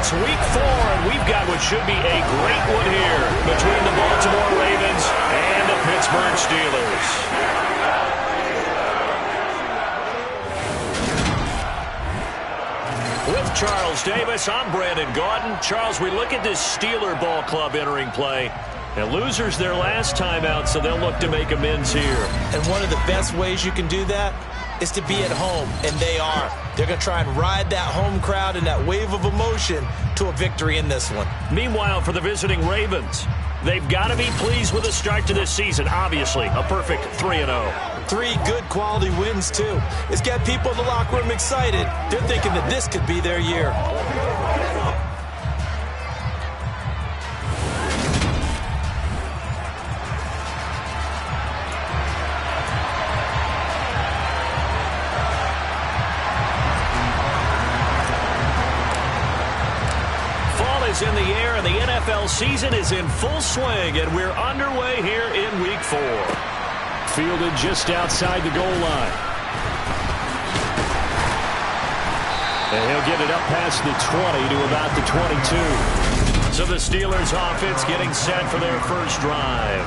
It's week 4, and we've got what should be a great one here between the Baltimore Ravens and the Pittsburgh Steelers. With Charles Davis, I'm Brandon Gaudin. Charles, we look at this Steeler ball club entering play. And losers their last time out, so they'll look to make amends here. And one of the best ways you can do that is to be at home, and they are. They're going to try and ride that home crowd and that wave of emotion to a victory in this one. Meanwhile, for the visiting Ravens, they've got to be pleased with the start to this season. Obviously, a perfect 3-0. 3 good quality wins, too. It's got people in the locker room excited. They're thinking that this could be their year. In the air, and the NFL season is in full swing, and we're underway here in week 4. Fielded just outside the goal line. And he'll get it up past the 20 to about the 22. So the Steelers offense getting set for their first drive.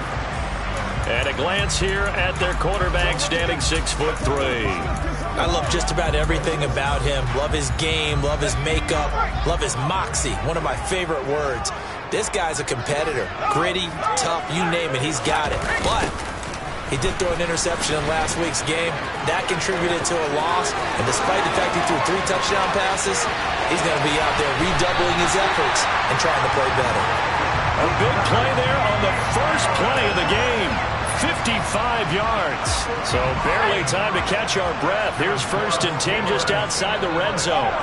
And a glance here at their quarterback, standing 6'3". I love just about everything about him. Love his game, love his makeup, love his moxie. One of my favorite words. This guy's a competitor. Gritty, tough, you name it, he's got it. But he did throw an interception in last week's game. That contributed to a loss. And despite the fact he threw 3 touchdown passes, he's going to be out there redoubling his efforts and trying to play better. A big play there on the first play of the game. 55 yards. So barely time to catch our breath. Here's 1st and 10 just outside the red zone.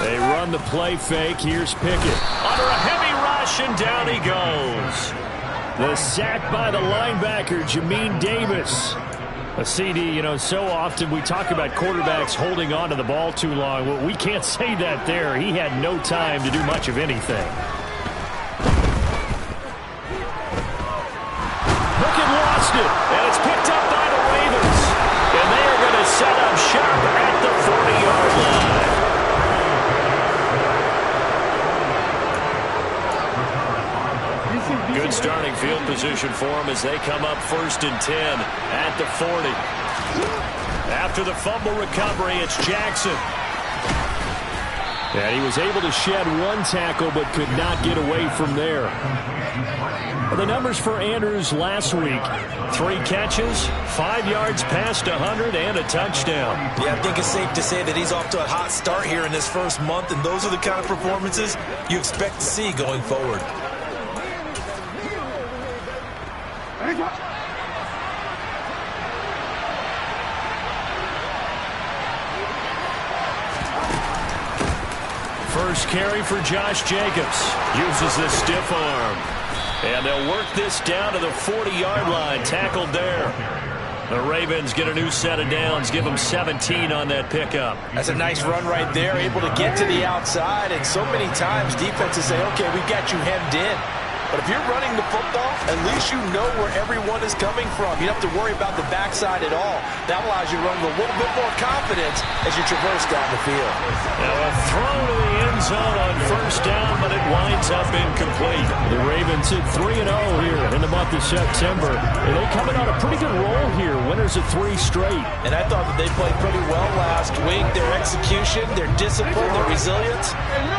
They run the play fake. Here's Pickett. Under a heavy rush, and down he goes. The sack by the linebacker, Jamin Davis. A CD, you know, so often we talk about quarterbacks holding on to the ball too long. Well, we can't say that there. He had no time to do much of anything. Lost it, and it's picked up by the Ravens. And they are going to set up shop at the 40-yard line. Good starting field position for them as they come up 1st and 10 at the 40. After the fumble recovery, it's Jackson. And he was able to shed 1 tackle but could not get away from there. The numbers for Andrews last week: 3 catches, 5 yards past 100, and a touchdown. Yeah, I think it's safe to say that he's off to a hot start here in this first month, and those are the kind of performances you expect to see going forward. First carry for Josh Jacobs. Uses the stiff arm. And they'll work this down to the 40-yard line. Tackled there. The Ravens get a new set of downs. Give them 17 on that pickup. That's a nice run right there. Able to get to the outside. And so many times defenses say, okay, we've got you hemmed in. But if you're running the football, at least you know where everyone is coming from. You don't have to worry about the backside at all. That allows you to run with a little bit more confidence as you traverse down the field. Now a throw to the end zone on 1st down, but it winds up incomplete. The Ravens hit 3-0 here in the month of September. And they coming on a pretty good roll here. Winners of 3 straight. And I thought that they played pretty well last week. Their execution, their discipline, their resilience,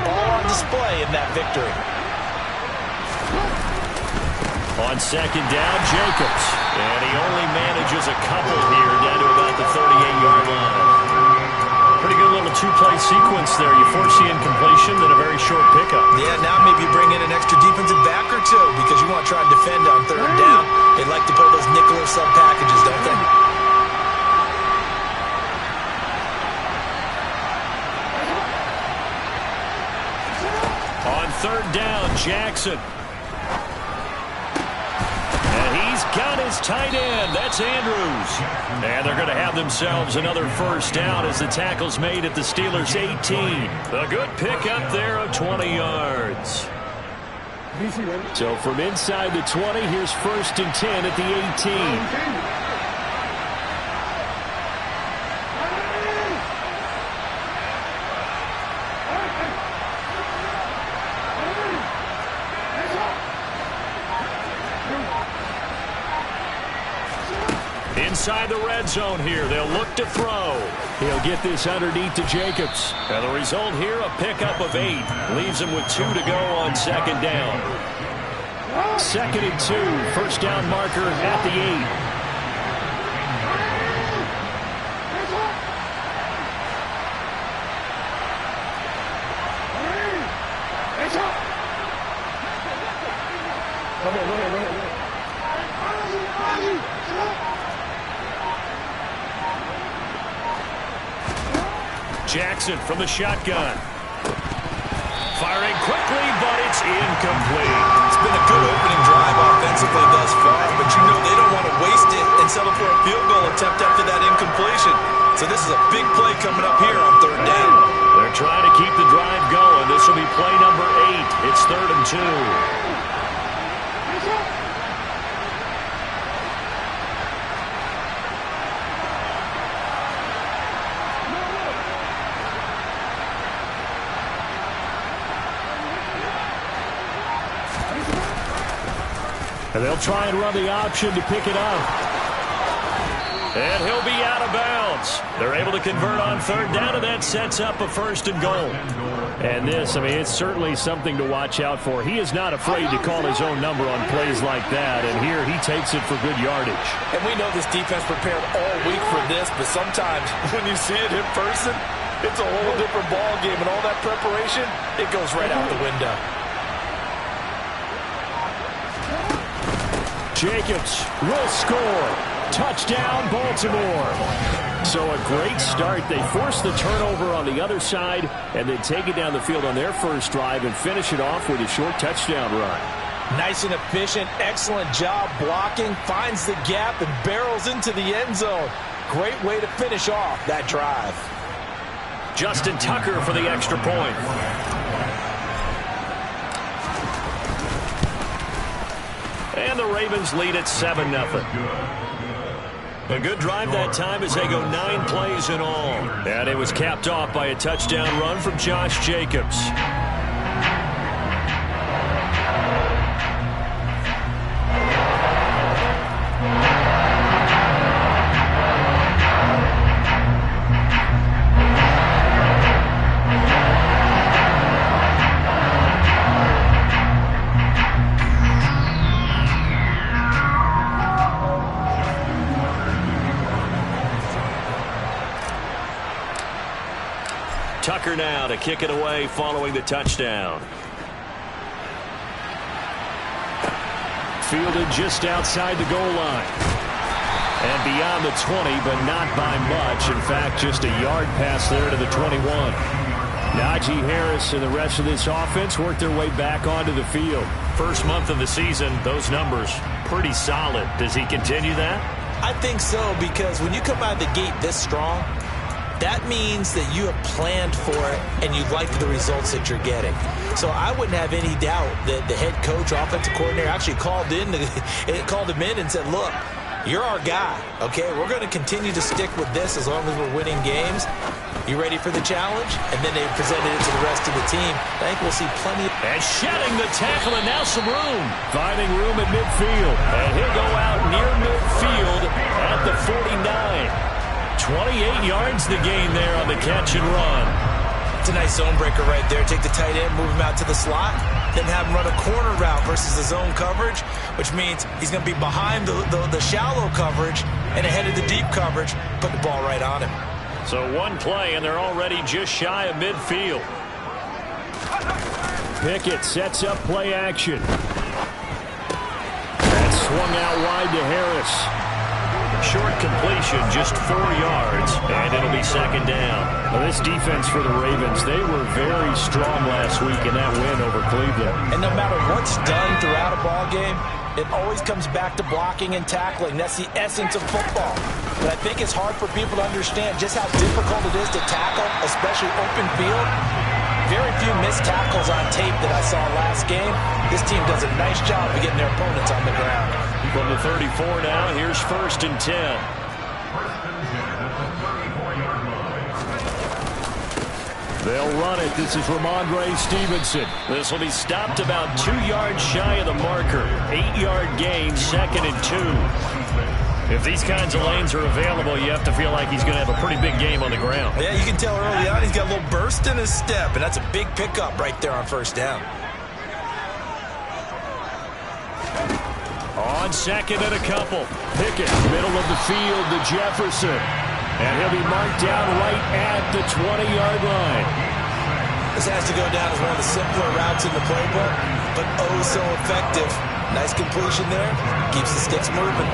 all on display in that victory. On 2nd down, Jacobs. And he only manages a couple here down to about the 38-yard line. Pretty good little 2-play sequence there. You force the incompletion, then a very short pickup. Yeah, now maybe bring in an extra defensive back or 2 because you want to try and defend on 3rd down. They like to play those nickel or sub packages, don't they? On 3rd down, Jackson. Got his tight end. That's Andrews. And they're going to have themselves another 1st down as the tackle's made at the Steelers' 18. A good pickup there of 20 yards. So from inside the 20, here's 1st and 10 at the 18. inside the red zone here. They'll look to throw. He'll get this underneath to Jacobs. And the result here, a pickup of 8. Leaves him with 2 to go on second down. 2nd and 2. First down marker at the 8. Jackson from the shotgun. Firing quickly, but it's incomplete. It's been a good opening drive offensively thus far, but you know they don't want to waste it and settle for a field goal attempt after that incompletion. So this is a big play coming up here on 3rd down. They're trying to keep the drive going. This will be play number 8. It's 3rd and 2. And they'll try and run the option to pick it up. And he'll be out of bounds. They're able to convert on 3rd down, and that sets up a 1st and goal. And this, I mean, it's certainly something to watch out for. He is not afraid to call his own number on plays like that, and here he takes it for good yardage. And we know this defense prepared all week for this, but sometimes when you see it in person, it's a whole different ball game, and all that preparation, it goes right out the window. Jacobs will score. Touchdown, Baltimore. So a great start. They force the turnover on the other side and then take it down the field on their first drive and finish it off with a short touchdown run. Nice and efficient. Excellent job blocking. Finds the gap and barrels into the end zone. Great way to finish off that drive. Justin Tucker for the extra point. And the Ravens lead at 7-0. A good drive that time as they go 9 plays in all. And it was capped off by a touchdown run from Josh Jacobs. Tucker now to kick it away following the touchdown. Fielded just outside the goal line. And beyond the 20, but not by much. In fact, just a yard pass there to the 21. Najee Harris and the rest of this offense work their way back onto the field. First month of the season, those numbers pretty solid. Does he continue that? I think so, because when you come out of the gate this strong, that means that you have planned for it and you like the results that you're getting. So I wouldn't have any doubt that the head coach, offensive coordinator, actually called him in and said, look, you're our guy, okay? We're going to continue to stick with this as long as we're winning games. You ready for the challenge? And then they presented it to the rest of the team. I think we'll see plenty of... And shedding the tackle, and now some room. Finding room at midfield. And he'll go out near midfield at the 49. 28 yards the gain there on the catch and run. It's a nice zone breaker right there. Take the tight end, move him out to the slot, then have him run a corner route versus the zone coverage, which means he's going to be behind the shallow coverage and ahead of the deep coverage, put the ball right on him. So one play, and they're already just shy of midfield. Pickett sets up play action. That swung out wide to Harris. Short completion, just 4 yards, and it'll be second down. Well, this defense for the Ravens, they were very strong last week in that win over Cleveland. And no matter what's done throughout a ball game, it always comes back to blocking and tackling. That's the essence of football. But I think it's hard for people to understand just how difficult it is to tackle, especially open field. Very few missed tackles on tape that I saw last game. This team does a nice job of getting their opponents on the ground. From the 34 now, here's 1st and 10. They'll run it. This is Ramondre Stevenson. This will be stopped about 2 yards shy of the marker. 8-yard gain, 2nd and 2. If these kinds of lanes are available, you have to feel like he's going to have a pretty big game on the ground. Yeah, you can tell early on he's got a little burst in his step, and that's a big pickup right there on first down. On second and a couple. Pickett, middle of the field to Jefferson. And he'll be marked down right at the 20-yard line. This has to go down as one of the simpler routes in the playbook, but oh so effective. Nice completion there. Keeps the sticks moving.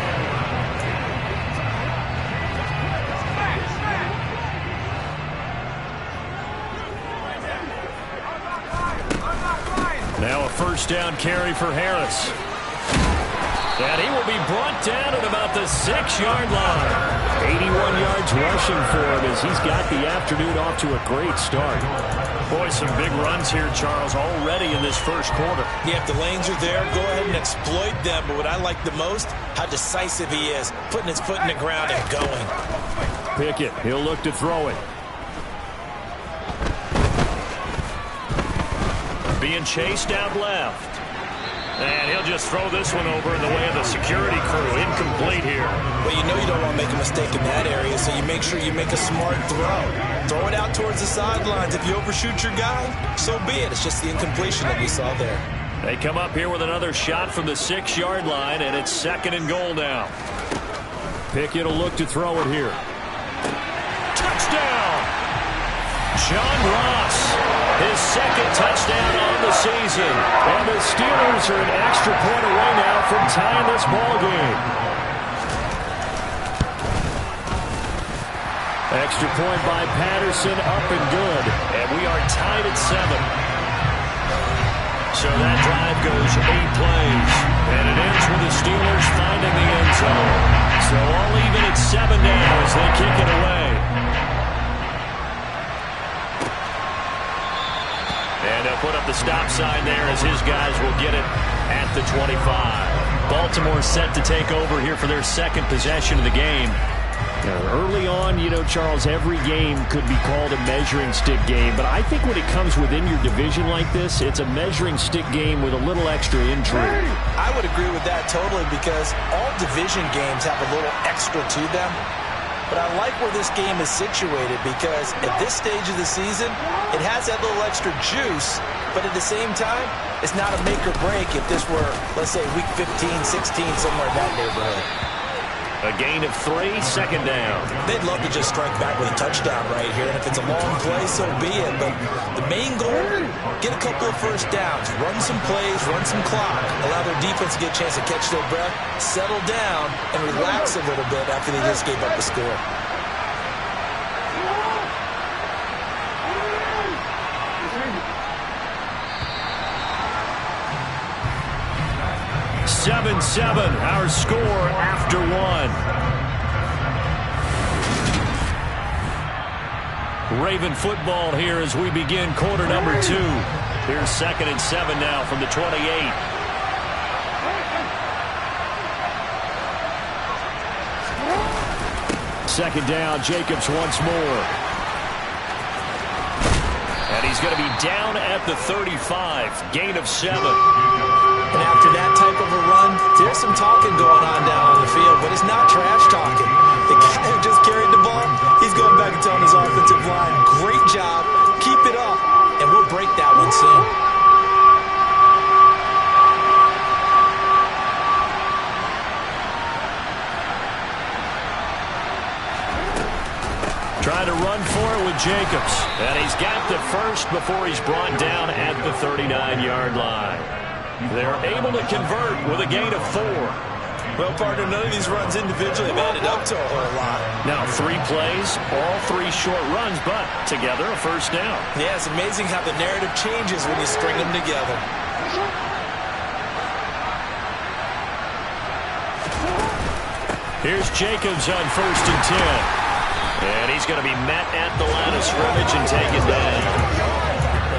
Now a first down carry for Harris. And he will be brought down at about the 6-yard line. 81 yards rushing for him as he's got the afternoon off to a great start. Boy, some big runs here, Charles, already in this first quarter. Yeah, if the lanes are there, go ahead and exploit them. But what I like the most, how decisive he is, putting his foot in the ground and going. Pickett, he'll look to throw it. Being chased out left. And he'll just throw this one over in the way of the security crew. Incomplete here. Well, you know you don't want to make a mistake in that area, so you make sure you make a smart throw. Throw it out towards the sidelines. If you overshoot your guy, so be it. It's just the incompletion that we saw there. They come up here with another shot from the 6-yard line, and it's second and goal now. Pickett will look to throw it here. Touchdown! John Ross, his second touchdown on the season. And the Steelers are an extra point away now from tying this ball game. Extra point by Patterson, up and good. And we are tied at 7. So that drive goes 8 plays. And it ends with the Steelers finding the end zone. So all even at 7 now as they kick it away. And they'll put up the stop sign there as his guys will get it at the 25. Baltimore set to take over here for their second possession of the game. Early on, you know, Charles, every game could be called a measuring stick game. But I think when it comes within your division like this, it's a measuring stick game with a little extra intrigue. I would agree with that totally because all division games have a little extra to them. But I like where this game is situated because at this stage of the season, it has that little extra juice, but at the same time, it's not a make or break if this were, let's say, week 15, 16, somewhere in that neighborhood. A gain of 3, second down. They'd love to just strike back with a touchdown right here, and if it's a long play, so be it. But the main goal, get a couple of first downs, run some plays, run some clock, allow their defense to get a chance to catch their breath, settle down, and relax a little bit after they just gave up the score. Seven, our score after 1. Raven football here as we begin quarter number 2. Here's second and 7 now from the 28. Second down, Jacobs once more. And he's going to be down at the 35, gain of 7. And after that type of a run, there's some talking going on down on the field, but it's not trash talking. The guy who just carried the ball, he's going back and telling his offensive line, great job, keep it up, and we'll break that one soon. Trying to run for it with Jacobs. And he's got the first before he's brought down at the 39-yard line. They're able to convert with a gain of 4. Well, partner, none of these runs individually have added up to a whole lot. Now 3 plays, all 3 short runs, but together a first down. Yeah, it's amazing how the narrative changes when you string them together. Here's Jacobs on first and 10. And he's going to be met at the line of scrimmage and taken down.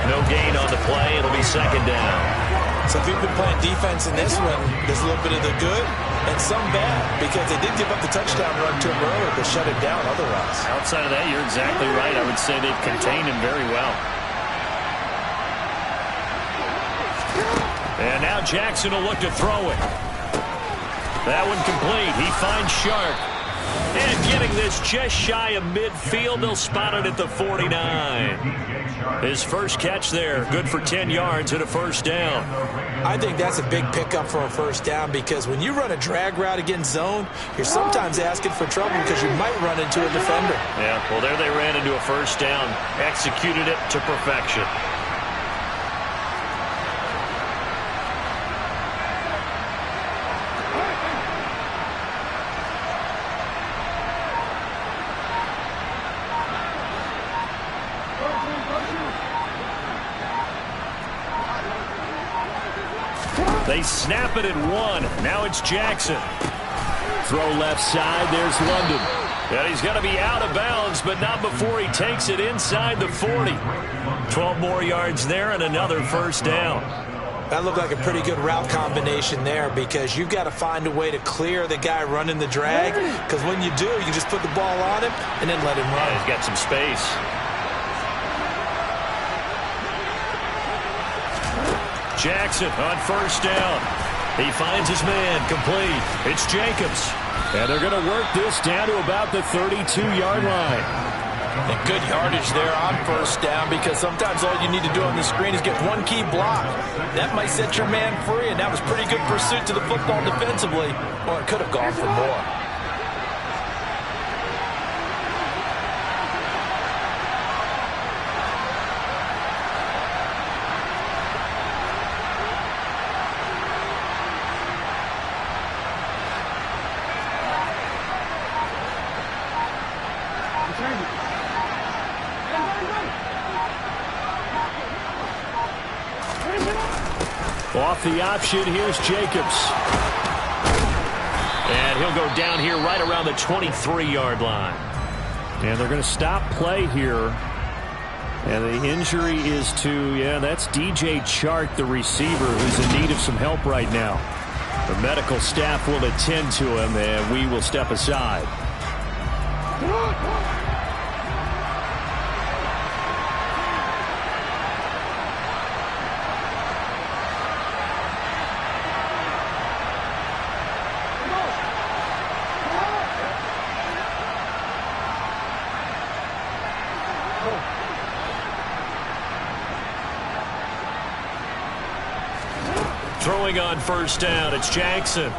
No gain on the play. It'll be second down. So if you've been playing defense in this one, there's a little bit of the good and some bad because they did give up the touchdown run to him earlier, but shut it down otherwise. Outside of that, you're exactly right. I would say they've contained him very well. And now Jackson will look to throw it. That one complete. He finds Sharp. And getting this just shy of midfield, they'll spot it at the 49. His first catch there, good for 10 yards and a first down. I think that's a big pickup for a first down because when you run a drag route against zone, you're sometimes asking for trouble because you might run into a defender. Yeah, well, there they ran into a first down, executed it to perfection. They snap it at 1. Now it's Jackson. Throw left side. There's London. And he's going to be out of bounds, but not before he takes it inside the 40. 12 more yards there and another first down. That looked like a pretty good route combination there because you've got to find a way to clear the guy running the drag because when you do, you just put the ball on him and then let him run. Yeah, he's got some space. Jackson on first down. He finds his man complete. It's Jacobs. And they're going to work this down to about the 32-yard line. And good yardage there on first down because sometimes all you need to do on the screen is get one key block. That might set your man free, and that was pretty good pursuit to the football defensively, or it could have gone for more. Off the option, here's Jacobs. And he'll go down here right around the 23-yard line. And they're going to stop play here. And the injury is to, that's DJ Chark, the receiver, who's in need of some help right now. The medical staff will attend to him, and we will step aside. Throwing on first down, it's Jackson.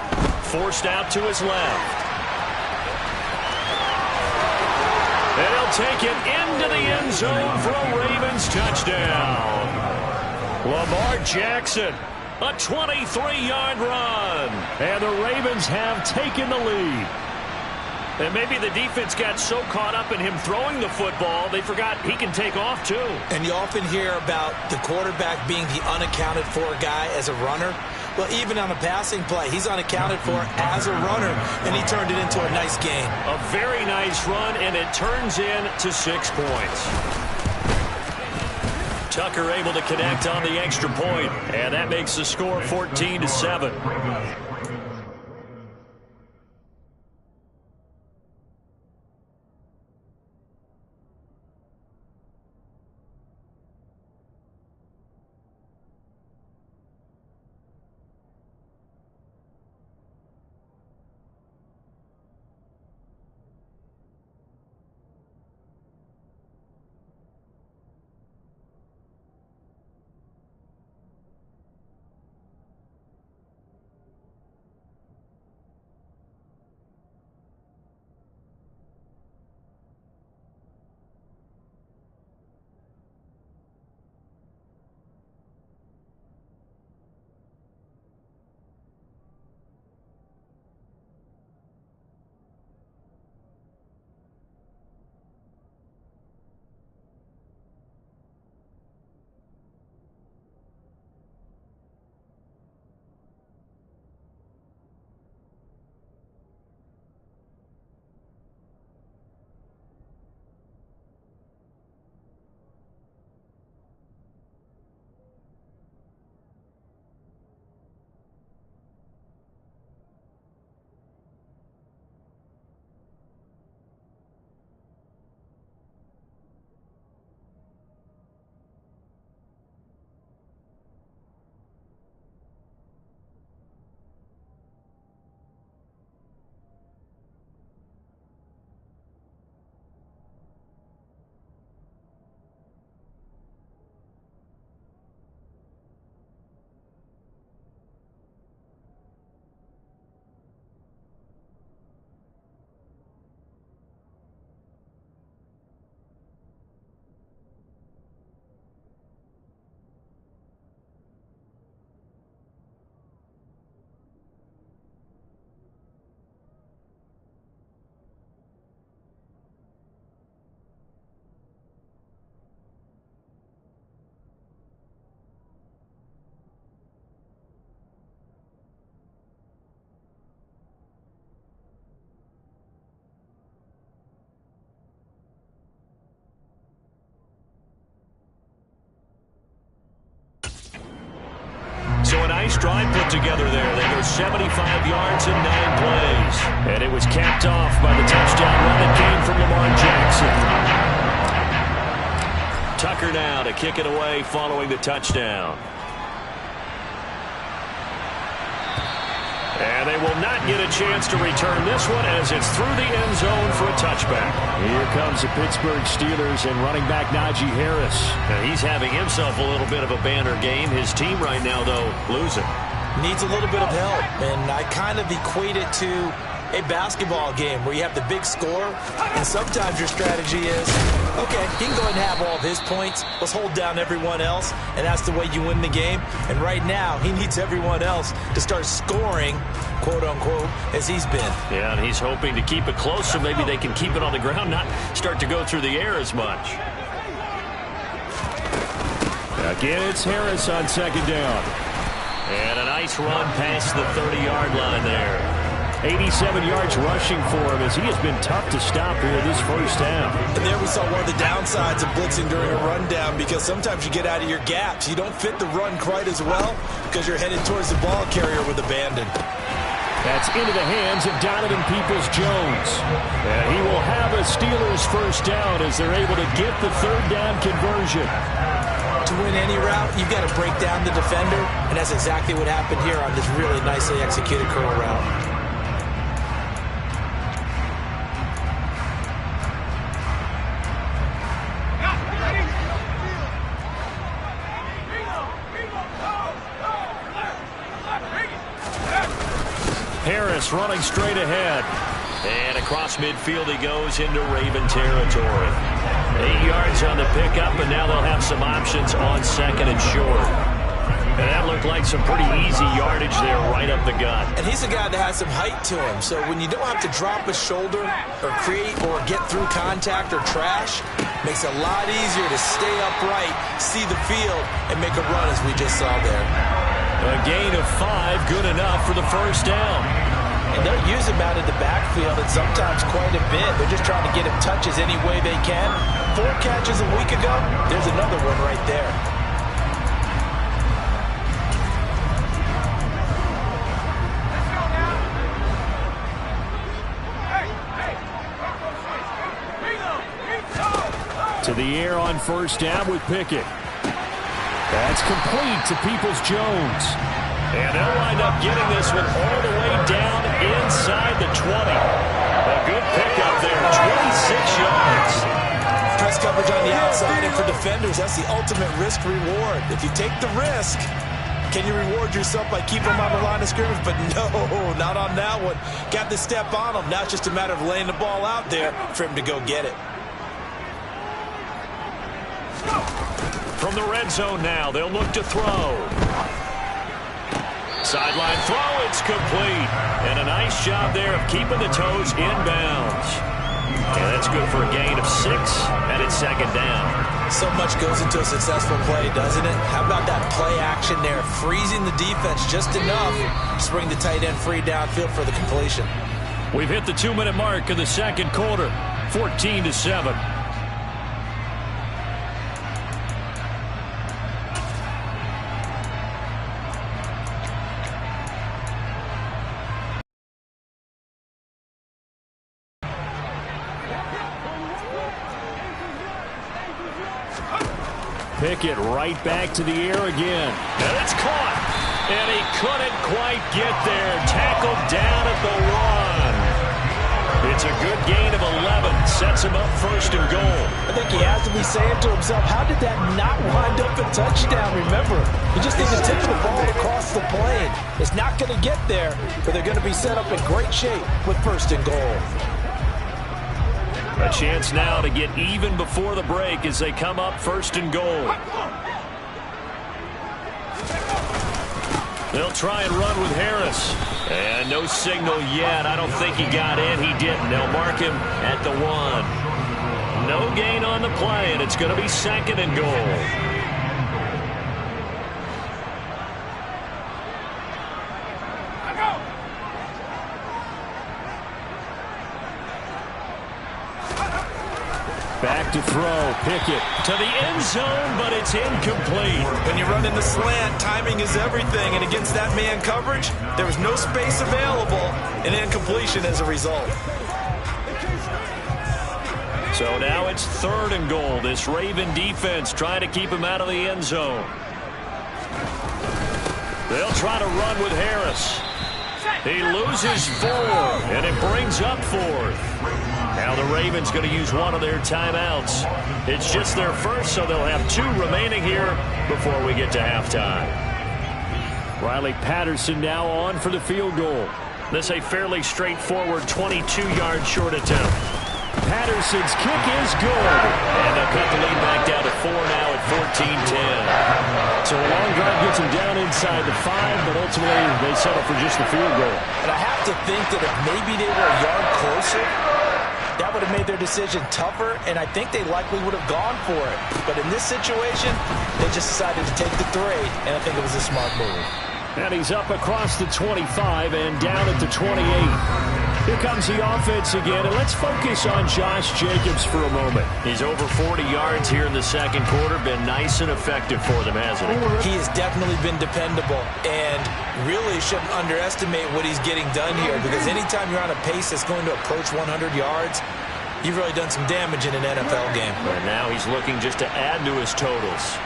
Forced out to his left. And he'll take it into the end zone for a Ravens touchdown. Lamar Jackson, a 23-yard run. And the Ravens have taken the lead. And maybe the defense got so caught up in him throwing the football, they forgot he can take off too. And you often hear about the quarterback being the unaccounted for guy as a runner. Well, even on a passing play, he's unaccounted for as a runner, and he turned it into a nice game. A very nice run, and it turns into 6 points. Tucker able to connect on the extra point, and that makes the score 14-7. nice drive put together there. They go 75 yards in 9 plays. And it was capped off by the touchdown run that came from Lamar Jackson. Tucker now to kick it away following the touchdown. And they will not get a chance to return this one as it's through the end zone for a touchback. Here comes the Pittsburgh Steelers and running back Najee Harris. Now he's having himself a little bit of a banner game. His team right now, though, losing. Needs a little bit of help, and I kind of equate it to a basketball game where you have the big score, and sometimes your strategy is, okay, he can go ahead and have all of his points. Let's hold down everyone else, and that's the way you win the game. And right now, he needs everyone else to start scoring, quote-unquote, as he's been. Yeah, and he's hoping to keep it close so maybe they can keep it on the ground, not start to go through the air as much. Again, it's Harris on second down. And a nice run past the 30-yard line there. 87 yards rushing for him as he has been tough to stop here this first half. And there we saw one of the downsides of blitzing during a rundown, because sometimes you get out of your gaps. You don't fit the run quite as well because you're headed towards the ball carrier with abandon. That's into the hands of Donovan Peoples-Jones. And he will have a Steelers first down as they're able to get the third down conversion. To win any route, you've got to break down the defender, and that's exactly what happened here on this really nicely executed curl route. Harris running straight ahead. And across midfield he goes into Raven territory. 8 yards on the pickup, and now they'll have some options on second and short. And that looked like some pretty easy yardage there right up the gut. And he's a guy that has some height to him, so when you don't have to drop a shoulder or create or get through contact or trash, makes it a lot easier to stay upright, see the field, and make a run as we just saw there. A gain of 5, good enough for the first down. And they'll use him out in the backfield, and sometimes quite a bit. They're just trying to get him touches any way they can. 4 catches a week ago, there's another one right there. To the air on first down with Pickett. That's complete to Peoples-Jones. And they'll wind up getting this one all the way down inside the 20. A good pickup there, 26 yards. Press coverage on the outside, and for defenders, that's the ultimate risk-reward. If you take the risk, can you reward yourself by keeping them on the line of scrimmage? But no, not on that one. Got the step on them. Now it's just a matter of laying the ball out there for him to go get it. From the red zone now, they'll look to throw. Sideline throw, it's complete. And a nice job there of keeping the toes inbounds. And that's good for a gain of 6, and it's second down. So much goes into a successful play, doesn't it? How about that play action there, freezing the defense just enough to bring the tight end free downfield for the completion. We've hit the 2-minute mark of the second quarter, 14-7. Pickett right back to the air again. And it's caught. And he couldn't quite get there. Tackled down at the 1. It's a good gain of 11. Sets him up first and goal. I think he has to be saying to himself, how did that not wind up a touchdown? Remember, you just need to tip the ball across the plane. It's not going to get there, but they're going to be set up in great shape with first and goal. A chance now to get even before the break as they come up first and goal. They'll try and run with Harris. And no signal yet. I don't think he got in. He didn't. They'll mark him at the 1. No gain on the play, and it's going to be second and goal. Back back to throw. Pickett to the end zone, but it's incomplete. When you run in the slant, timing is everything, and against that man coverage, there was no space available, and incompletion as a result. So now it's 3rd and goal. This Raven defense trying to keep him out of the end zone. They'll try to run with Harris. He loses 4, and it brings up 4th. Now the Ravens going to use one of their timeouts. It's just their first, so they'll have 2 remaining here before we get to halftime. Riley Patterson now on for the field goal. This a fairly straightforward 22-yard short attempt. Patterson's kick is good. And they'll cut the lead back down to 4 now at 14-10. So a long drive gets them down inside the 5, but ultimately they settle for just the field goal. And I have to think that if maybe they were a yard closer, that would have made their decision tougher, and I think they likely would have gone for it. But in this situation, they just decided to take the 3, and I think it was a smart move. And he's up across the 25 and down at the 28. Here comes the offense again, and let's focus on Josh Jacobs for a moment. He's over 40 yards here in the second quarter. Been nice and effective for them, hasn't he? He has definitely been dependable, and really shouldn't underestimate what he's getting done here, because anytime you're on a pace that's going to approach 100 yards, you've really done some damage in an NFL game. And now he's looking just to add to his totals.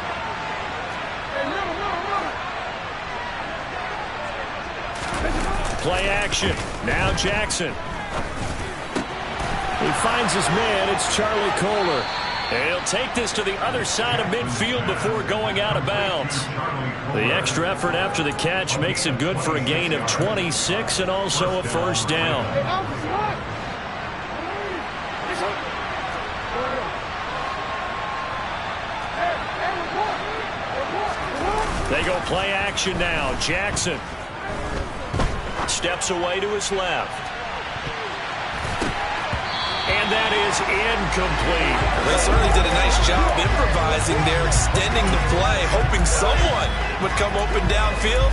Play action. Now Jackson. He finds his man. It's Charlie Kohler. And he'll take this to the other side of midfield before going out of bounds. The extra effort after the catch makes it good for a gain of 26 and also a first down. They go play action now. Jackson steps away to his left. And that is incomplete. They certainly did a nice job improvising there, extending the play, hoping someone would come open downfield,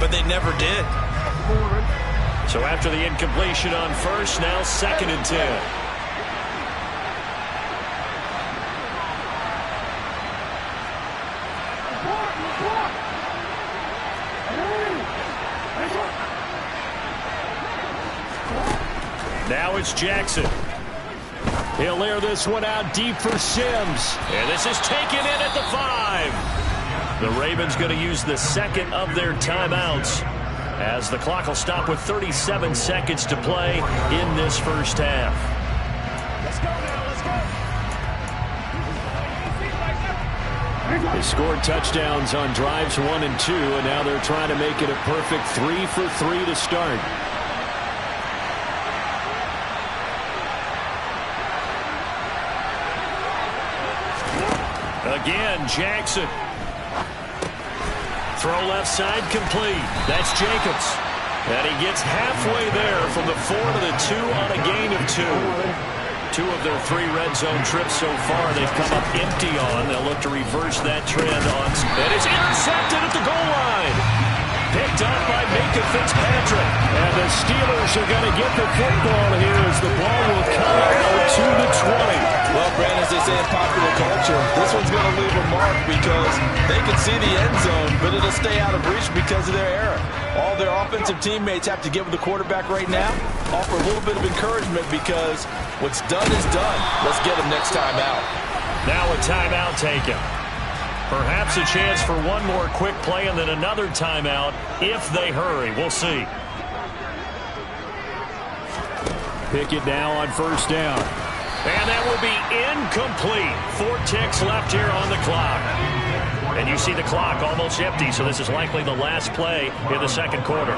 but they never did. So after the incompletion on first, now 2nd and 10. Now it's Jackson. He'll air this one out deep for Sims. And this is taken in at the 5. The Ravens going to use the 2nd of their timeouts as the clock will stop with 37 seconds to play in this first half. Let's go now, let's go. They scored touchdowns on drives 1 and 2, and now they're trying to make it a perfect 3 for 3 to start. Again, Jackson. Throw left side complete. That's Jacobs. And he gets halfway there from the 4 to the 2 on a gain of 2. 2 of their 3 red zone trips so far they've come up empty on. They'll look to reverse that trend on. And it's intercepted at the goal line. Picked up by Minka Fitzpatrick. And the Steelers are going to get the football here as the ball will come out to the 20. Well, Brandon, as they say in popular culture, this one's going to leave a mark because they can see the end zone, but it'll stay out of reach because of their error. All their offensive teammates have to give the quarterback right now, offer a little bit of encouragement because what's done is done. Let's get him next time out. Now a timeout taken. Perhaps a chance for one more quick play and then another timeout if they hurry. We'll see. Pickett now on first down. And that will be incomplete. 4 ticks left here on the clock. And you see the clock almost empty, so this is likely the last play in the second quarter.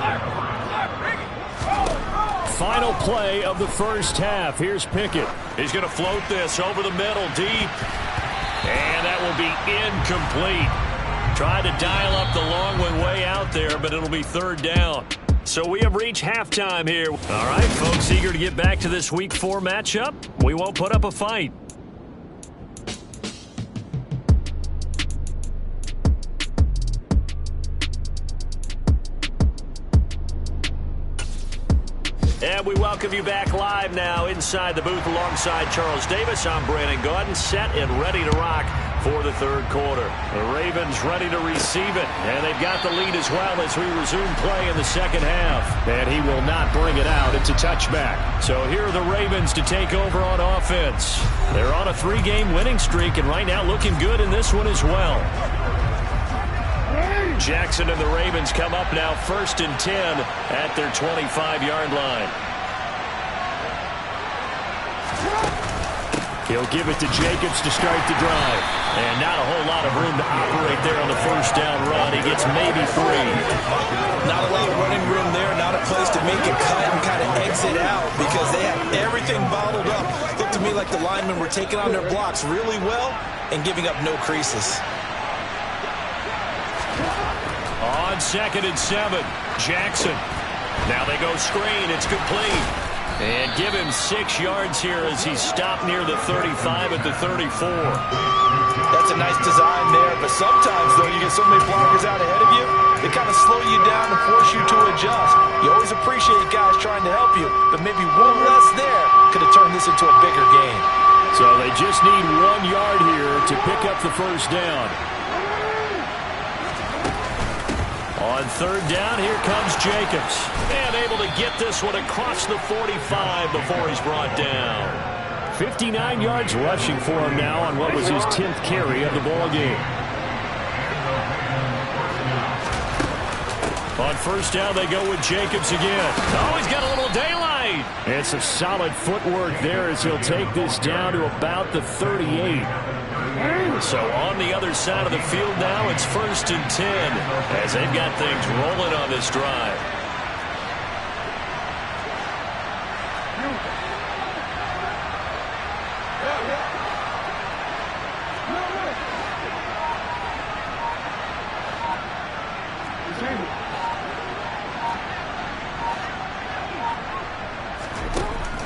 Final play of the first half. Here's Pickett. He's going to float this over the middle deep. And that will be incomplete. Tried to dial up the long one way out there, but it'll be 3rd down. So we have reached halftime here. All right, folks, eager to get back to this Week 4 matchup. We won't put up a fight. And we welcome you back live now inside the booth alongside Charles Davis. I'm Brandon Gaudin, set and ready to rock for the third quarter. The Ravens ready to receive it, and they've got the lead as well as we resume play in the second half. And he will not bring it out. It's a touchback. So here are the Ravens to take over on offense. They're on a 3-game winning streak, and right now looking good in this one as well. Jackson and the Ravens come up now 1st and 10 at their 25-yard line. He'll give it to Jacobs to start the drive. And not a whole lot of room to operate there on the first down run. He gets maybe 3. Not a lot of running room there, not a place to make a cut and kind of exit out because they have everything bottled up. Looked to me like the linemen were taking on their blocks really well and giving up no creases. On 2nd and 7, Jackson. Now they go screen. It's complete. And give him 6 yards here as he's stopped near the 35 at the 34. That's a nice design there, but sometimes, though, you get so many blockers out ahead of you, they kind of slow you down and force you to adjust. You always appreciate guys trying to help you, but maybe one less there could have turned this into a bigger game. So they just need 1 yard here to pick up the first down. On 3rd down, here comes Jacobs. And able to get this one across the 45 before he's brought down. 59 yards rushing for him now on what was his 10th carry of the ball game. On 1st down, they go with Jacobs again. Oh, he's got a little daylight. It's a solid footwork there as he'll take this down to about the 38. So on the other side of the field now, it's 1st and 10 as they've got things rolling on this drive.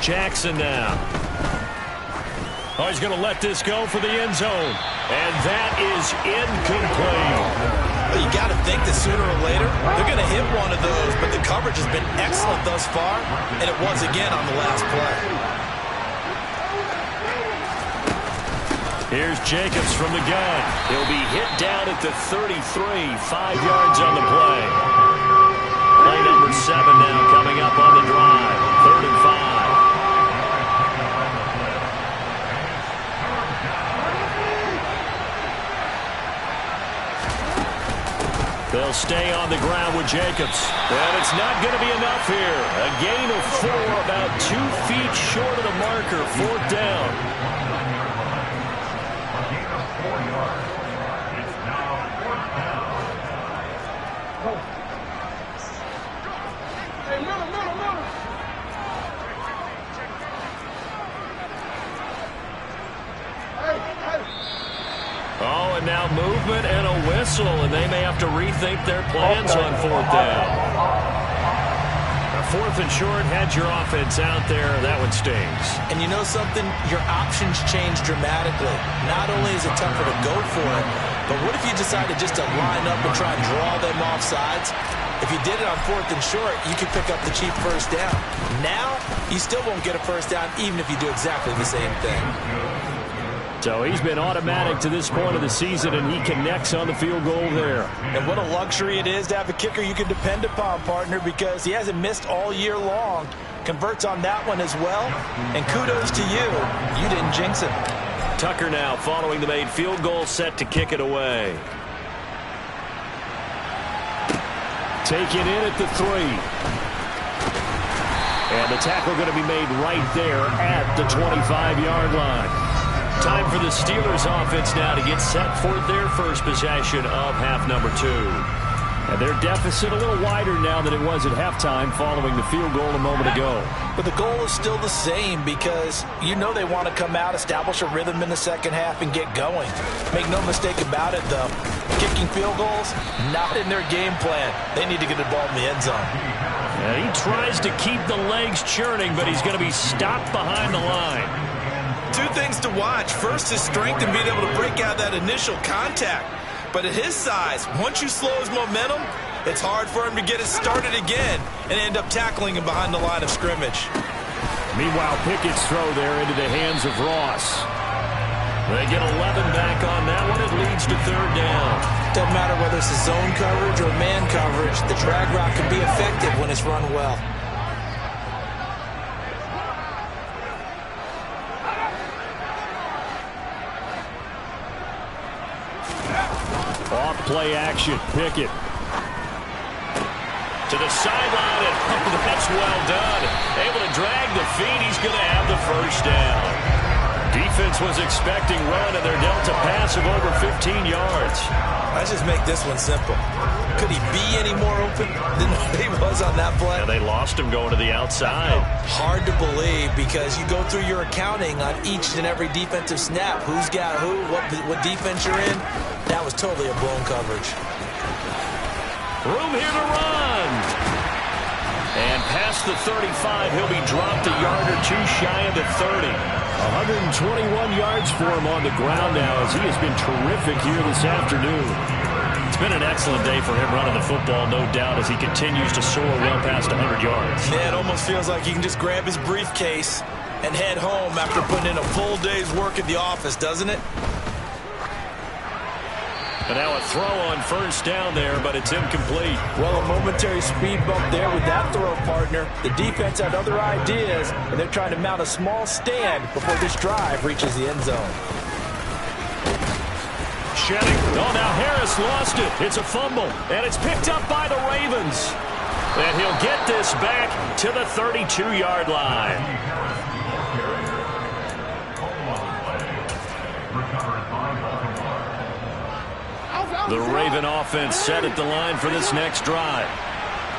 Jackson now. Oh, he's going to let this go for the end zone. And that is incomplete. Well, you got to think that sooner or later, they're going to hit one of those, but the coverage has been excellent thus far, and it was again on the last play. Here's Jacobs from the gun. He'll be hit down at the 33, 5 yards on the play. Play number 7 now coming up on the drive. 3rd and 5. They'll stay on the ground with Jacobs. And it's not going to be enough here. A gain of 4, about 2 feet short of the marker. 4th down. Oh, and now movement and a whistle, and they may have to rethink their plans on 4th down. 4th and short, had your offense out there. That one stings. And you know something? Your options change dramatically. Not only is it tougher to go for it, but what if you decided just to line up and try and draw them off sides? If you did it on 4th and short, you could pick up the cheap first down. Now, you still won't get a first down even if you do exactly the same thing. So he's been automatic to this point of the season, and he connects on the field goal there. And what a luxury it is to have a kicker you can depend upon, partner, because he hasn't missed all year long. Converts on that one as well. And kudos to you. You didn't jinx it. Tucker now following the made field goal, set to kick it away. Taken in at the 3. And the tackle going to be made right there at the 25-yard line. Time for the Steelers offense now to get set for their first possession of half number 2. And their deficit a little wider now than it was at halftime following the field goal a moment ago. But the goal is still the same because you know they want to come out, establish a rhythm in the second half, and get going. Make no mistake about it, though. Kicking field goals, not in their game plan. They need to get the ball in the end zone. And he tries to keep the legs churning, but he's going to be stopped behind the line. 2 things to watch. First, his strength and being able to break out that initial contact. But at his size, once you slow his momentum, It's hard for him to get it started again and end up tackling him behind the line of scrimmage. Meanwhile, Pickett's throw there into the hands of Ross. They get 11 back on that one. It leads to third down. Doesn't matter whether it's a zone coverage or man coverage. The drag route can be effective when it's run well. Off play action. Pickett to the sideline, and that's well done. Able to drag the feet. He's going to have the first down. Defense was expecting run, and they're dealt a pass of over 15 yards. Let's just make this one simple. Could he be any more open than he was on that play? Yeah, they lost him going to the outside. Hard to believe because you go through your accounting on each and every defensive snap. Who's got who, what defense you're in. That was totally a blown coverage. Room here to run. And past the 35, he'll be dropped a yard or two shy of the 30. 121 yards for him on the ground now as he has been terrific here this afternoon. It's been an excellent day for him running the football, no doubt, as he continues to soar well past 100 yards. Yeah, it almost feels like he can just grab his briefcase and head home after putting in a full day's work at the office, doesn't it? And now a throw on first down there, but it's incomplete. Well, a momentary speed bump there with that throw, partner. The defense had other ideas, and they're trying to mount a small stand before this drive reaches the end zone. Shedding. Oh, now Harris lost it. It's a fumble, and it's picked up by the Ravens. And he'll get this back to the 32-yard line. The Raven offense set at the line for this next drive.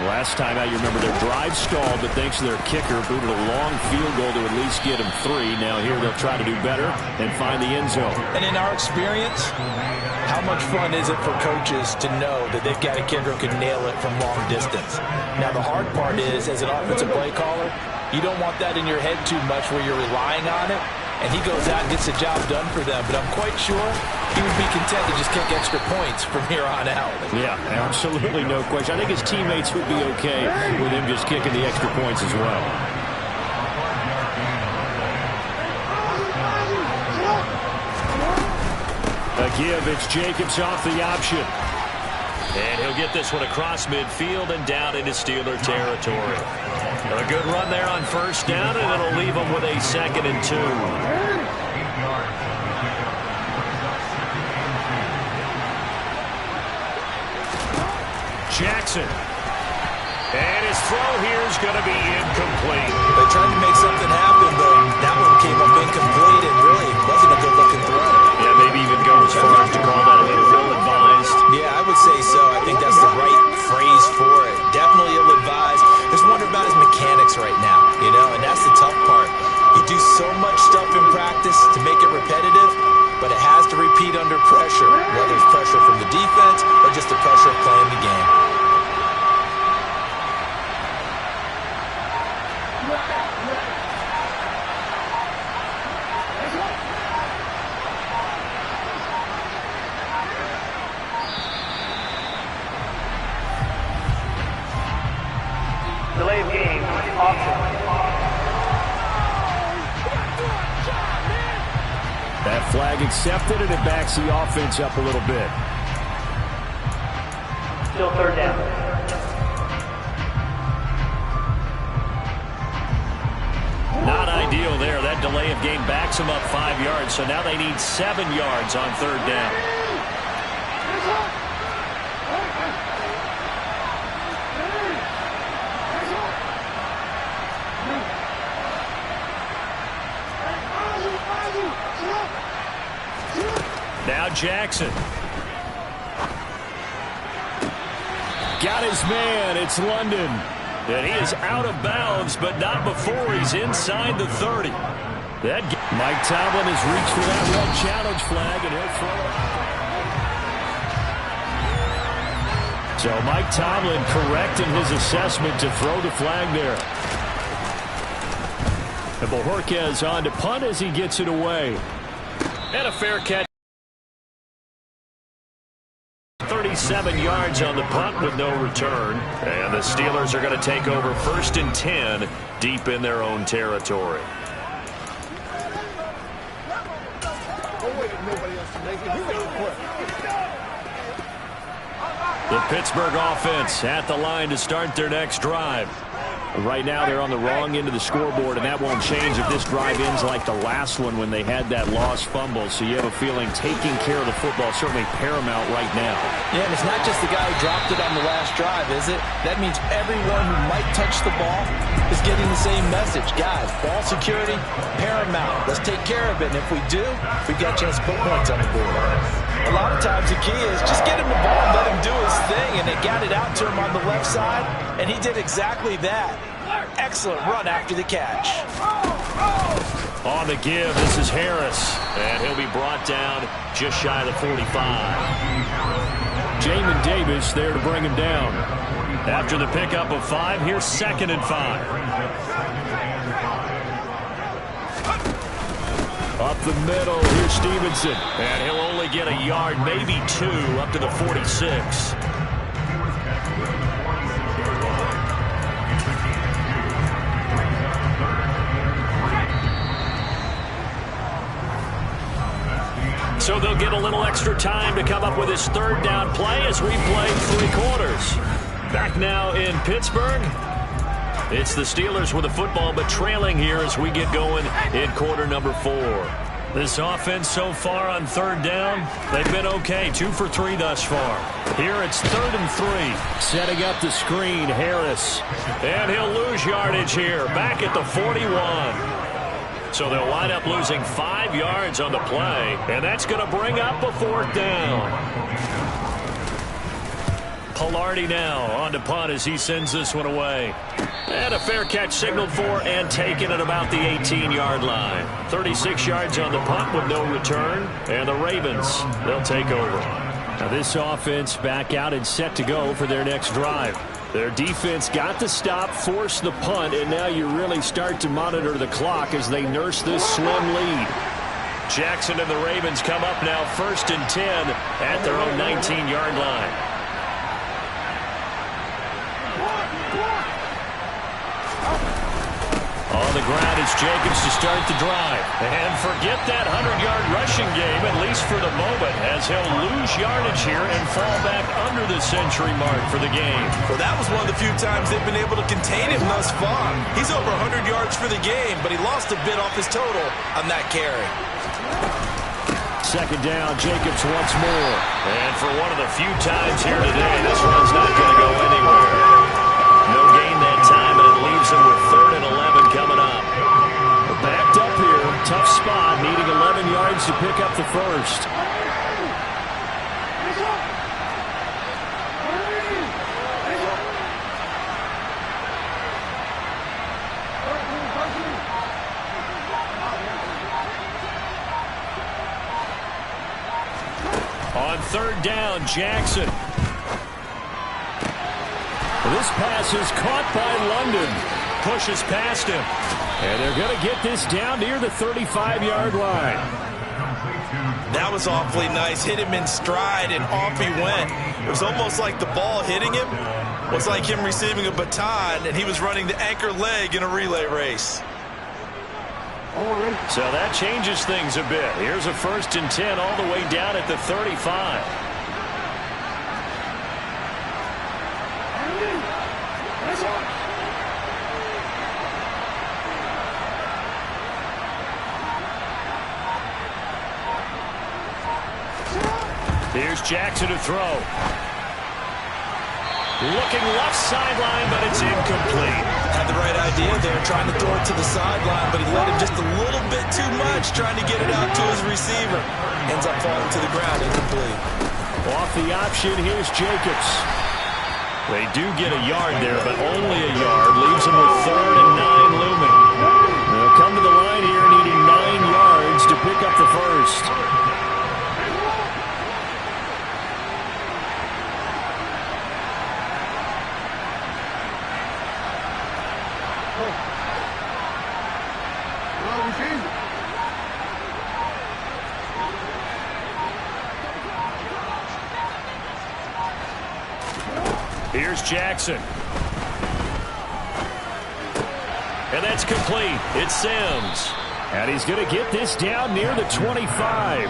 Last time out, you remember their drive stalled, but thanks to their kicker, booted a long field goal to at least get them 3. Now here they'll try to do better and find the end zone. And in our experience, how much fun is it for coaches to know that they've got a kicker who can nail it from long distance? Now the hard part is, as an offensive play caller, you don't want that in your head too much where you're relying on it. And he goes out and gets the job done for them. But I'm quite sure he would be content to just kick extra points from here on out. Yeah, absolutely no question. I think his teammates would be okay with him just kicking the extra points as well. A give, it's Jacobs off the option. And he'll get this one across midfield and down into Steeler territory. A good run there on first down, and it'll leave them with a 2nd and 2. Jackson. And his throw here is going to be incomplete. They tried to make something happen, but that one came up incomplete and really wasn't a good-looking throw. Yeah, maybe even go as far as to call that a little ill-advised. Yeah, I would say so. I think that's the right phrase for it. Definitely ill-advised. Just wonder about his mechanics right now, you know, and that's the tough part. You do so much stuff in practice to make it repetitive, but it has to repeat under pressure, whether it's pressure from the defense or just the pressure of playing the game. Delay of game, option. That flag accepted, and it backs the offense up a little bit. Still third down. Not ideal there. That delay of game backs them up 5 yards, so now they need 7 yards on third down. Now Jackson. Got his man. It's London. And he is out of bounds, but not before he's inside the 30. Mike Tomlin has reached for that red challenge flag, and he'll throw it. So Mike Tomlin correcting his assessment to throw the flag there. And Bojorquez on to punt as he gets it away. And a fair catch. 36 7 yards on the punt with no return. And the Steelers are going to take over 1st and 10 deep in their own territory. The Pittsburgh offense at the line to start their next drive. Right now they're on the wrong end of the scoreboard, and that won't change if this drive ends like the last one when they had that lost fumble. So you have a feeling taking care of the football is certainly paramount right now. Yeah, and it's not just the guy who dropped it on the last drive, is it? That means everyone who might touch the ball is getting the same message. Guys, ball security, paramount. Let's take care of it, and if we do, we've got a chance to put points on the board. A lot of times the key is just get him the ball and let him do his thing, and they got it out to him on the left side, and he did exactly that. Excellent run after the catch. On the give, this is Harris, and he'll be brought down just shy of the 45. Jamin Davis there to bring him down. After the pickup of 5, here's 2nd and 5. Up the middle, here's Stevenson. And he'll only get a yard, maybe 2, up to the 46. So they'll get a little extra time to come up with his 3rd down play as we play 3 quarters. Back now in Pittsburgh. It's the Steelers with the football, but trailing here as we get going in quarter number 4. This offense so far on 3rd down, they've been okay. 2 for 3 thus far. Here it's 3rd and 3. Setting up the screen, Harris. And he'll lose yardage here, back at the 41. So they'll wind up losing 5 yards on the play, and that's going to bring up a 4th down. Pilardi now on to punt as he sends this one away. And a fair catch signaled for and taken at about the 18-yard line. 36 yards on the punt with no return, and the Ravens, they'll take over. Now this offense back out and set to go for their next drive. Their defense got the stop, forced the punt, and now you really start to monitor the clock as they nurse this slim lead. Jackson and the Ravens come up now 1st and 10 at their own 19-yard line. On the ground is Jacobs to start the drive. And forget that 100-yard rushing game, at least for the moment, as he'll lose yardage here and fall back under the century mark for the game. Well, that was one of the few times they've been able to contain him thus far. He's over 100 yards for the game, but he lost a bit off his total on that carry. 2nd down, Jacobs once more. And for one of the few times here today, this run's not going to go anywhere. No gain that time, and it leaves him with 3rd and 11 coming up. Backed up here, tough spot, needing 11 yards to pick up the 1st. On 3rd down, Jackson. This pass is caught by London. Pushes past him. And they're going to get this down near the 35-yard line. That was awfully nice. Hit him in stride, and off he went. It was almost like the ball hitting him was like him receiving a baton, and he was running the anchor leg in a relay race. So that changes things a bit. Here's a 1st and 10 all the way down at the 35. Here's Jackson to throw. Looking left sideline, but it's incomplete. Had the right idea there, trying to throw it to the sideline, but he let him just a little bit too much, trying to get it out to his receiver. Ends up falling to the ground, incomplete. Off the option, here's Jacobs. They do get a yard there, but only a yard. Leaves them with 3rd and 9 looming. They'll come to the line here needing 9 yards to pick up the 1st. Here's Jackson. And that's complete. It's Sims. And he's going to get this down near the 25.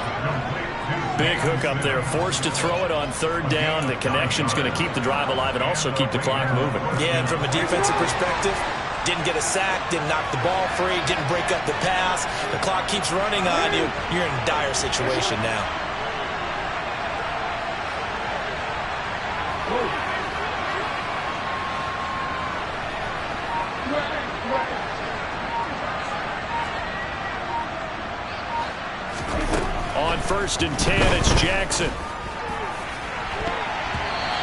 Big hook up there. Forced to throw it on third down. The connection's going to keep the drive alive and also keep the clock moving. Yeah, and from a defensive perspective, didn't get a sack, didn't knock the ball free, didn't break up the pass. The clock keeps running on you. You're in a dire situation now. On 1st and 10, it's Jackson.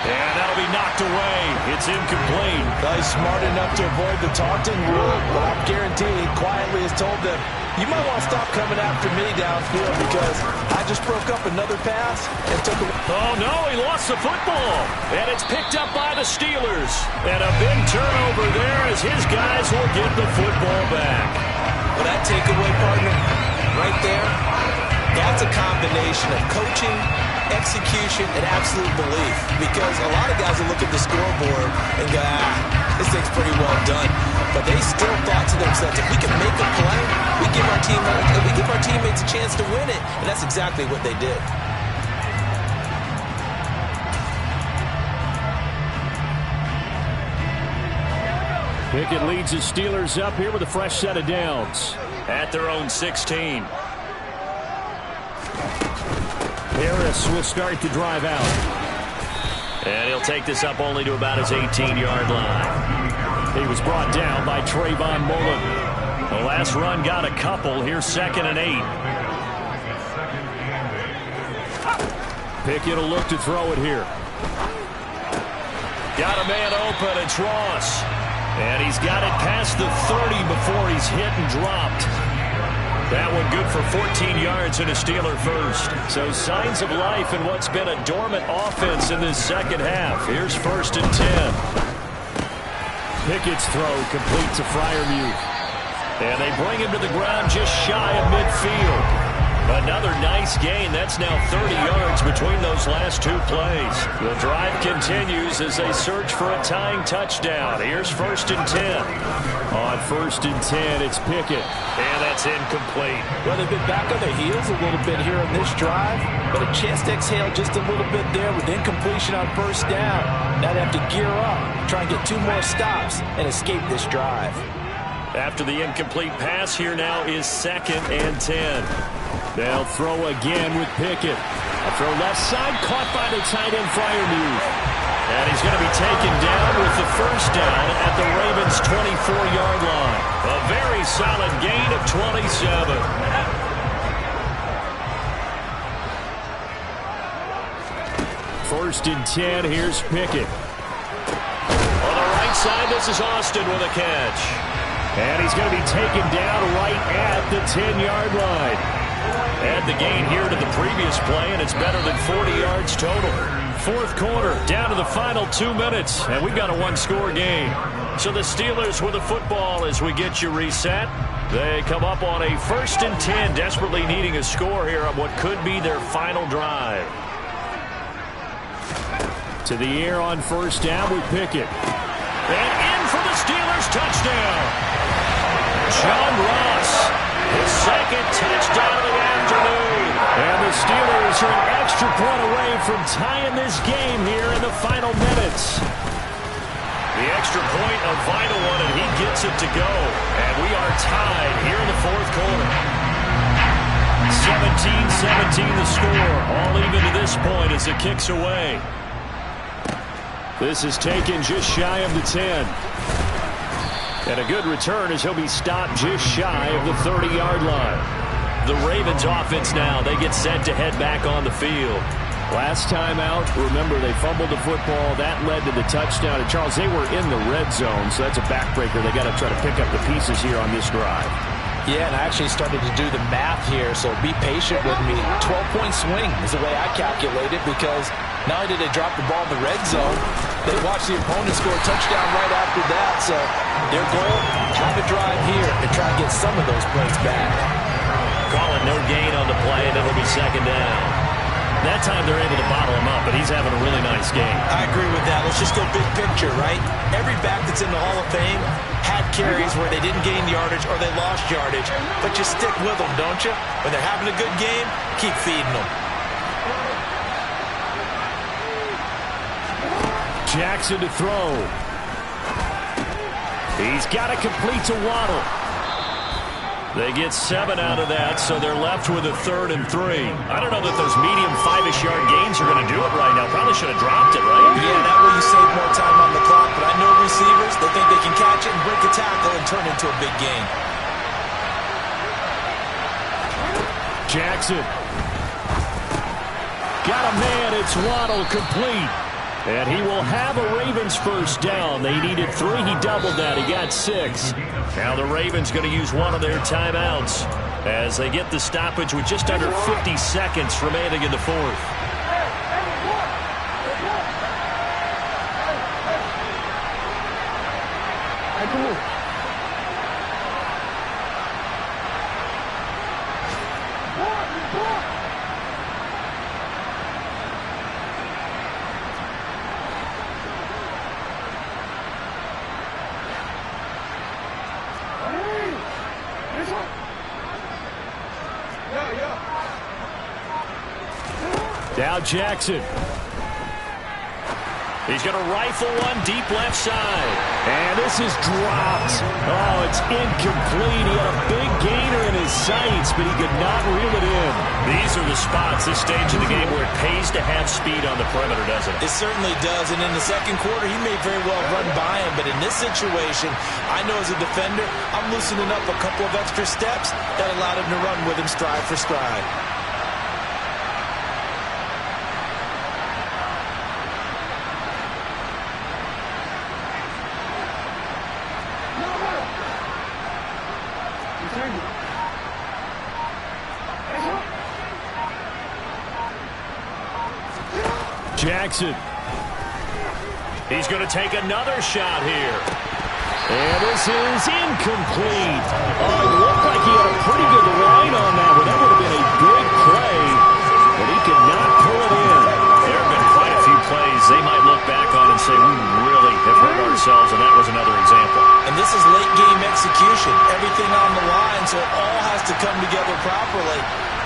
And that'll be knocked away. It's incomplete. He's smart enough to avoid the taunting rule, but I'm guaranteeing he quietly has told them, you might want to stop coming after me downfield because I just broke up another pass and took a... Oh, no, he lost the football. And it's picked up by the Steelers. And a big turnover there as his guys will get the football back. Well, that takeaway, partner, right there, that's a combination of coaching, execution, and absolute belief. Because a lot of guys will look at the scoreboard and go, this thing's pretty well done. But they still thought to themselves, if we can make a play, we give our teammates a chance to win it. And that's exactly what they did. Pickett leads the Steelers up here with a fresh set of downs. At their own 16. Harris will start to drive out. And he'll take this up only to about his 18-yard line. He was brought down by Trayvon Mullen. The last run got a couple. Here's 2nd and 8. Pickett will look to throw it here. Got a man open. It's Ross. And he's got it past the 30 before he's hit and dropped. That one good for 14 yards and a Steeler first. So signs of life in what's been a dormant offense in this second half. Here's 1st and 10. Pickett's throw complete to Freiermuth. And they bring him to the ground just shy of midfield. Another nice gain. That's now 30 yards between those last two plays. The drive continues as they search for a tying touchdown. Here's 1st and 10. On 1st and 10, it's Pickett. And that's incomplete. Well, they've been back on their heels a little bit here on this drive, but a chance to exhale just a little bit there with incompletion on 1st down. Now they have to gear up, try and get 2 more stops, and escape this drive. After the incomplete pass, here now is 2nd and 10. They'll throw again with Pickett. A throw left side, caught by the tight end Freiermuth. And he's going to be taken down with the 1st down at the Ravens' 24-yard line. A very solid gain of 27. 1st and 10, here's Pickett. On the right side, this is Austin with a catch. And he's going to be taken down right at the 10-yard line. Add the gain here to the previous play, and it's better than 40 yards total. 4th quarter, down to the final 2 minutes, and we've got a 1-score game. So the Steelers with the football as we get you reset. They come up on a 1st and 10, desperately needing a score here on what could be their final drive. To the air on 1st down with Pickett. And in for the Steelers touchdown. John Ross, his 2nd touchdown of the afternoon. And the Steelers are an extra point away from tying this game here in the final minutes. The extra point, a vital one, and he gets it to go. And we are tied here in the 4th quarter. 17-17 the score. All even to this point as it kicks away. This is taken just shy of the 10. And a good return as he'll be stopped just shy of the 30-yard line. The Ravens offense now, they get set to head back on the field. Last time out, remember, they fumbled the football. That led to the touchdown. And, Charles, they were in the red zone, so that's a backbreaker. They got to try to pick up the pieces here on this drive. Yeah, and I actually started to do the math here, so be patient with me. 12-point swing is the way I calculate it because not only did they drop the ball in the red zone, they watched the opponent score a touchdown right after that. So their goal, have a drive here and try and get some of those points back. Calling no gain on the play, and it'll be 2nd down. That time they're able to bottle him up, but he's having a really nice game. I agree with that. Let's just go big picture, right? Every back that's in the Hall of Fame had carries where they didn't gain yardage or they lost yardage, but you stick with them, don't you? When they're having a good game, keep feeding them. Jackson to throw. He's got to complete to Waddle. They get 7 out of that, so they're left with a 3rd and 3. I don't know that those medium 5-ish yard gains are going to do it right now. Probably should have dropped it, right? Yeah, that way you save more time on the clock, but I know receivers, they think they can catch it and break a tackle and turn it into a big gain. Jackson. Got a man, it's Waddle, complete. And he will have a Ravens first down. They needed 3. He doubled that. He got 6. Now the Ravens going to use one of their timeouts as they get the stoppage with just under 50 seconds remaining in the 4th. Now Jackson. He's going to rifle one deep left side. And this is dropped. Oh, it's incomplete. He had a big gainer in his sights, but he could not reel it in. These are the spots, this stage of the game, where it pays to have speed on the perimeter, doesn't it? It certainly does, and in the second quarter, he may very well run by him, but in this situation, I know as a defender, I'm loosening up a couple of extra steps that allowed him to run with him stride for stride. Jackson. He's going to take another shot here. And this is incomplete. Oh, it looked like he had a pretty good line on that one. That would have been a big play, but he could not pull it in. There have been quite a few plays they might look back on and say, we really have hurt ourselves, and that was another example. And this is late-game execution. Everything on the line, so it all has to come together properly.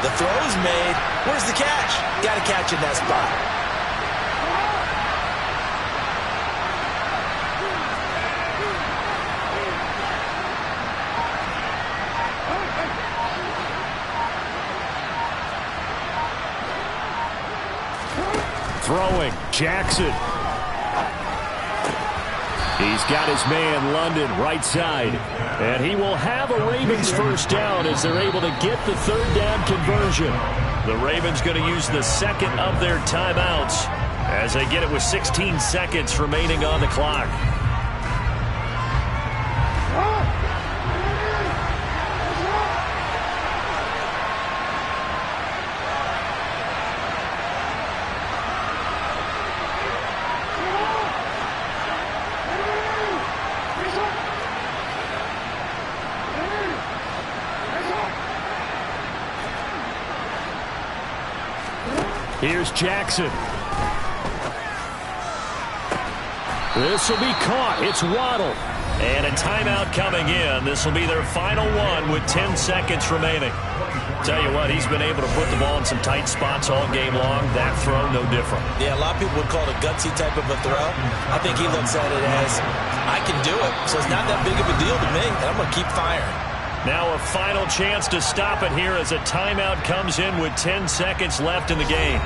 The throw's made. Where's the catch? Got to catch in that spot. Throwing, Jackson. He's got his man, London, right side. And he will have a Ravens first down as they're able to get the 3rd down conversion. The Ravens going to use the second of their timeouts as they get it with 16 seconds remaining on the clock. Here's Jackson. This will be caught. It's Waddle. And a timeout coming in. This will be their final one with 10 seconds remaining. Tell you what, he's been able to put the ball in some tight spots all game long. That throw, no different. Yeah, a lot of people would call it a gutsy type of a throw. I think he looks at it as, I can do it, so it's not that big of a deal to me, and I'm going to keep firing. Now a final chance to stop it here as a timeout comes in with 10 seconds left in the game.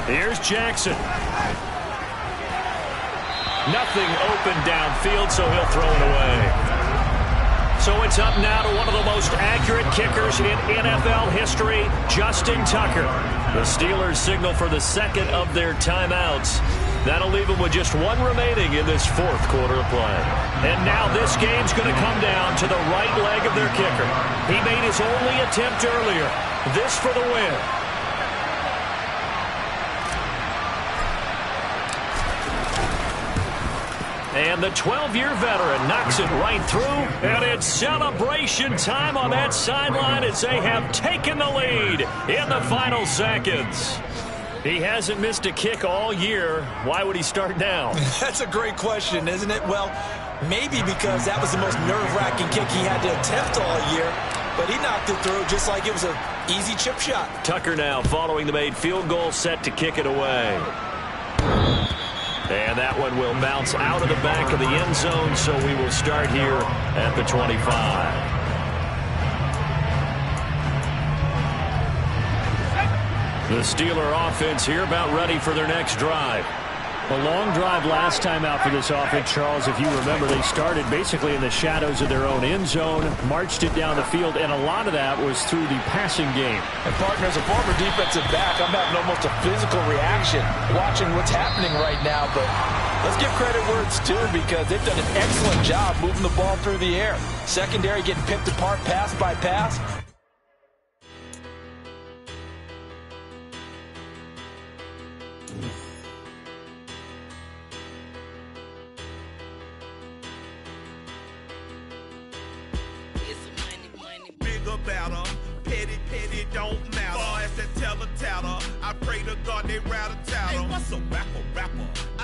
Here's Jackson. Nothing open downfield, so he'll throw it away. So it's up now to one of the most accurate kickers in NFL history, Justin Tucker. The Steelers signal for the second of their timeouts That'll leave him with just one remaining in this fourth quarter of play. And now this game's going to come down to the right leg of their kicker. He made his only attempt earlier. This for the win. And the 12-year veteran knocks it right through. And it's celebration time on that sideline as they have taken the lead in the final seconds. He hasn't missed a kick all year. Why would he start now? That's a great question, isn't it? Well, maybe because that was the most nerve-wracking kick he had to attempt all year. But he knocked it through just like it was an easy chip shot. Tucker now following the made field goal, set to kick it away. And that one will bounce out of the back of the end zone, so we will start here at the 25. The Steeler offense here about ready for their next drive. A long drive last time out for this offense, Charles. If you remember, they started basically in the shadows of their own end zone, marched it down the field, and a lot of that was through the passing game. And, partner, as a former defensive back, I'm having almost a physical reaction watching what's happening right now. But let's give credit where it's due because they've done an excellent job moving the ball through the air. Secondary getting picked apart pass by pass.